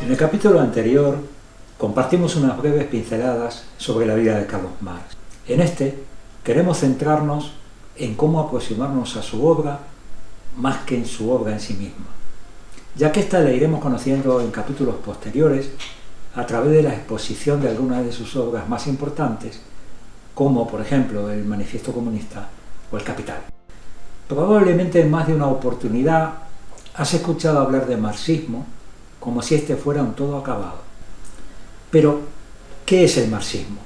En el capítulo anterior compartimos unas breves pinceladas sobre la vida de Carlos Marx. En este queremos centrarnos en cómo aproximarnos a su obra más que en su obra en sí misma, ya que esta la iremos conociendo en capítulos posteriores a través de la exposición de algunas de sus obras más importantes, como por ejemplo el Manifiesto Comunista o el Capital. Probablemente en más de una oportunidad has escuchado hablar de marxismo como si este fuera un todo acabado. Pero, ¿qué es el marxismo?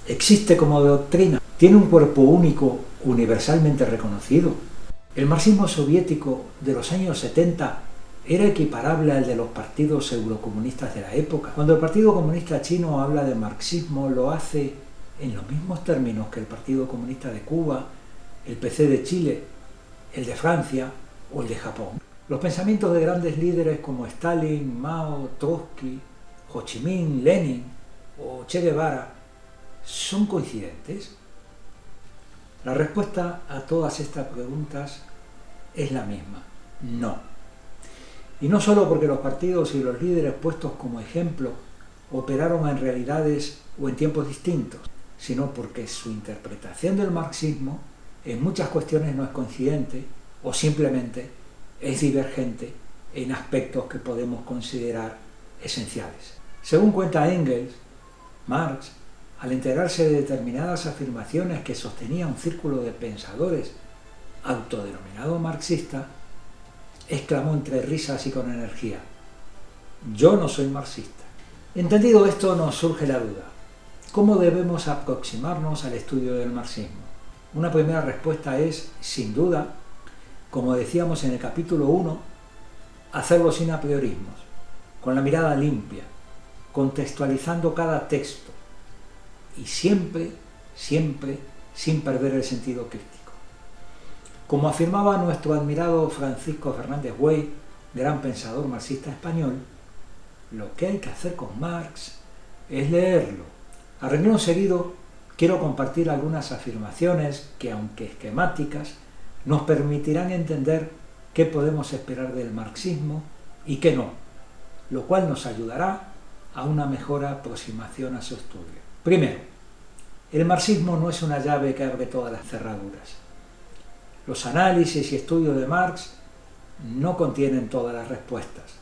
¿Existe como doctrina? ¿Tiene un cuerpo único, universalmente reconocido? El marxismo soviético de los años 70 era equiparable al de los partidos eurocomunistas de la época. Cuando el Partido Comunista Chino habla de marxismo, lo hace en los mismos términos que el Partido Comunista de Cuba, el PC de Chile, el de Francia o el de Japón. Los pensamientos de grandes líderes como Stalin, Mao, Trotsky, Ho Chi Minh, Lenin o Che Guevara son coincidentes. La respuesta a todas estas preguntas es la misma: no. Y no solo porque los partidos y los líderes puestos como ejemplo operaron en realidades o en tiempos distintos, sino porque su interpretación del marxismo en muchas cuestiones no es coincidente o simplemente es divergente en aspectos que podemos considerar esenciales. Según cuenta Engels, Marx, al enterarse de determinadas afirmaciones que sostenía un círculo de pensadores autodenominado marxista, exclamó entre risas y con energía: «Yo no soy marxista». Entendido esto, nos surge la duda: ¿cómo debemos aproximarnos al estudio del marxismo? Una primera respuesta es, sin duda, como decíamos en el capítulo 1, hacerlo sin apriorismos, con la mirada limpia, contextualizando cada texto y siempre sin perder el sentido crítico. Como afirmaba nuestro admirado Francisco Fernández Güell, gran pensador marxista español, lo que hay que hacer con Marx es leerlo. A renglón seguido, quiero compartir algunas afirmaciones que, aunque esquemáticas, nos permitirán entender qué podemos esperar del marxismo y qué no, lo cual nos ayudará a una mejor aproximación a su estudio. Primero, el marxismo no es una llave que abre todas las cerraduras. Los análisis y estudios de Marx no contienen todas las respuestas,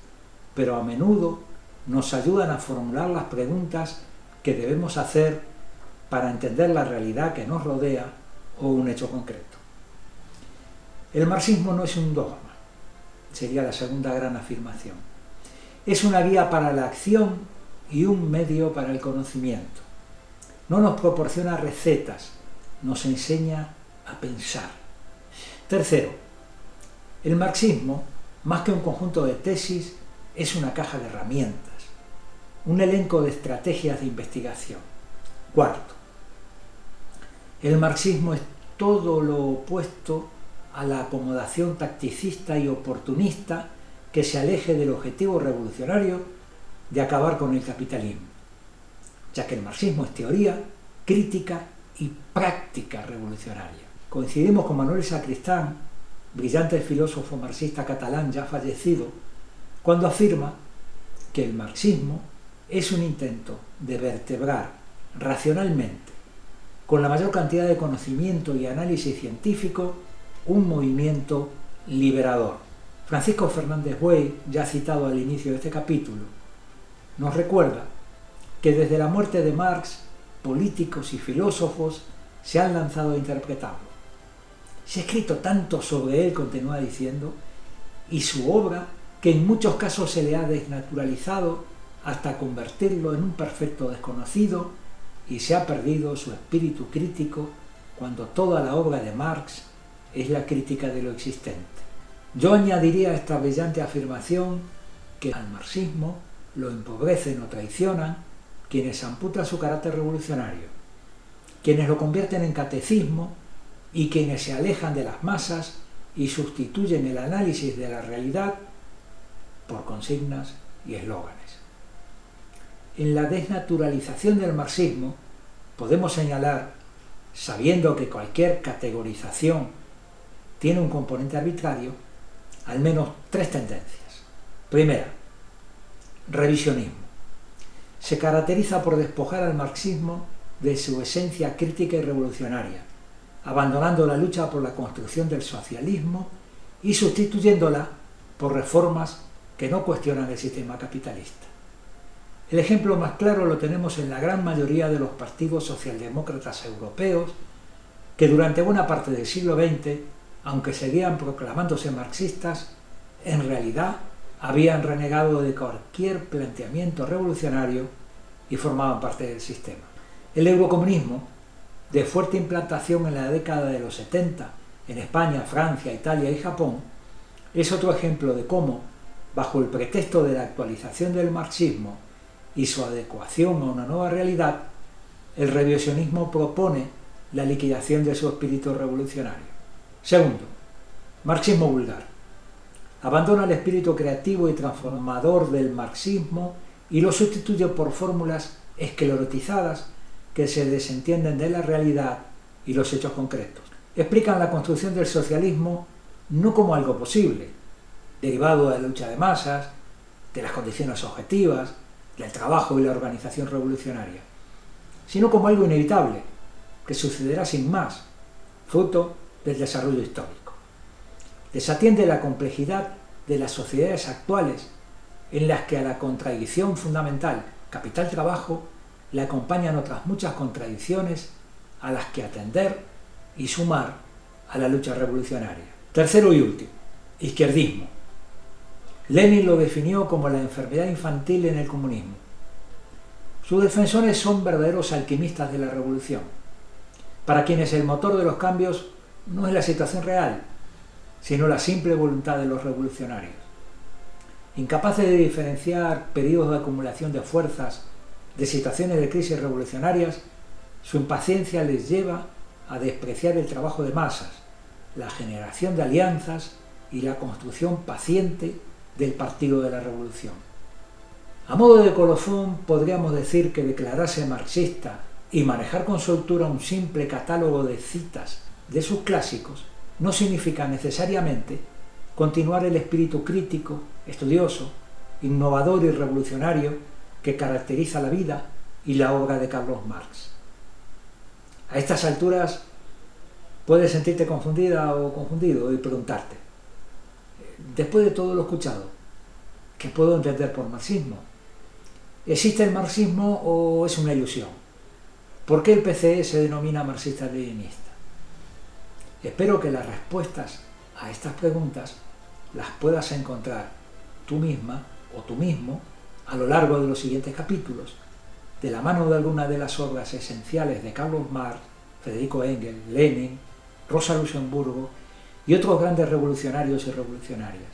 pero a menudo nos ayudan a formular las preguntas que debemos hacer para entender la realidad que nos rodea o un hecho concreto. El marxismo no es un dogma, sería la segunda gran afirmación. Es una guía para la acción y un medio para el conocimiento. No nos proporciona recetas, nos enseña a pensar. Tercero, el marxismo, más que un conjunto de tesis, es una caja de herramientas, un elenco de estrategias de investigación. Cuarto, el marxismo es todo lo opuesto a la acomodación tacticista y oportunista que se aleje del objetivo revolucionario de acabar con el capitalismo, ya que el marxismo es teoría, crítica y práctica revolucionaria. Coincidimos con Manuel Sacristán, brillante filósofo marxista catalán ya fallecido, cuando afirma que el marxismo es un intento de vertebrar racionalmente, con la mayor cantidad de conocimiento y análisis científico, un movimiento liberador. Francisco Fernández Güell, ya citado al inicio de este capítulo, nos recuerda que desde la muerte de Marx, políticos y filósofos se han lanzado a interpretarlo. Se ha escrito tanto sobre él, continúa diciendo, y su obra, que en muchos casos se le ha desnaturalizado hasta convertirlo en un perfecto desconocido, y se ha perdido su espíritu crítico cuando toda la obra de Marx es la crítica de lo existente. Yo añadiría a esta brillante afirmación que al marxismo lo empobrecen o traicionan quienes amputan su carácter revolucionario, quienes lo convierten en catecismo y quienes se alejan de las masas y sustituyen el análisis de la realidad por consignas y eslóganes. En la desnaturalización del marxismo podemos señalar, sabiendo que cualquier categorización tiene un componente arbitrario, al menos tres tendencias. Primera, Revisionismo. Se caracteriza por despojar al marxismo de su esencia crítica y revolucionaria, abandonando la lucha por la construcción del socialismo y sustituyéndola por reformas que no cuestionan el sistema capitalista. El ejemplo más claro lo tenemos en la gran mayoría de los partidos socialdemócratas europeos que durante buena parte del siglo XX, aunque seguían proclamándose marxistas, en realidad habían renegado de cualquier planteamiento revolucionario y formaban parte del sistema. El eurocomunismo, de fuerte implantación en la década de los 70 en España, Francia, Italia y Japón, es otro ejemplo de cómo, bajo el pretexto de la actualización del marxismo y su adecuación a una nueva realidad, el revisionismo propone la liquidación de su espíritu revolucionario. Segundo, marxismo vulgar. Abandona el espíritu creativo y transformador del marxismo y lo sustituye por fórmulas esclerotizadas que se desentienden de la realidad y los hechos concretos. Explican la construcción del socialismo no como algo posible, derivado de la lucha de masas, de las condiciones objetivas, del trabajo y la organización revolucionaria, sino como algo inevitable, que sucederá sin más, fruto del desarrollo histórico. Desatiende la complejidad de las sociedades actuales, en las que a la contradicción fundamental capital-trabajo le acompañan otras muchas contradicciones a las que atender y sumar a la lucha revolucionaria. Tercero y último, izquierdismo. Lenin lo definió como la enfermedad infantil en el comunismo. Sus defensores son verdaderos alquimistas de la revolución, para quienes el motor de los cambios no es la situación real, sino la simple voluntad de los revolucionarios. Incapaces de diferenciar periodos de acumulación de fuerzas de situaciones de crisis revolucionarias, su impaciencia les lleva a despreciar el trabajo de masas, la generación de alianzas y la construcción paciente del partido de la revolución. A modo de colofón, podríamos decir que declararse marxista y manejar con soltura un simple catálogo de citas de sus clásicos no significa necesariamente continuar el espíritu crítico, estudioso, innovador y revolucionario que caracteriza la vida y la obra de Carlos Marx. A estas alturas puedes sentirte confundida o confundido y preguntarte, después de todo lo escuchado, ¿qué puedo entender por marxismo? ¿Existe el marxismo o es una ilusión? ¿Por qué el PCE se denomina marxista-leninista? Espero que las respuestas a estas preguntas las puedas encontrar tú misma o tú mismo a lo largo de los siguientes capítulos, de la mano de algunas de las obras esenciales de Carlos Marx, Federico Engels, Lenin, Rosa Luxemburgo y otros grandes revolucionarios y revolucionarias.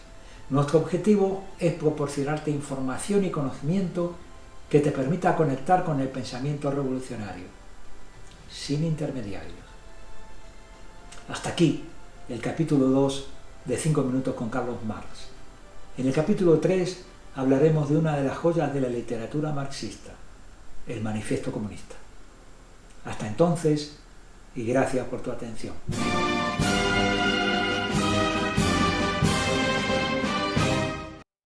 Nuestro objetivo es proporcionarte información y conocimiento que te permita conectar con el pensamiento revolucionario, sin intermediarios. Hasta aquí el capítulo 2 de 5 minutos con Carlos Marx. En el capítulo 3 hablaremos de una de las joyas de la literatura marxista, el Manifiesto Comunista. Hasta entonces, y gracias por tu atención.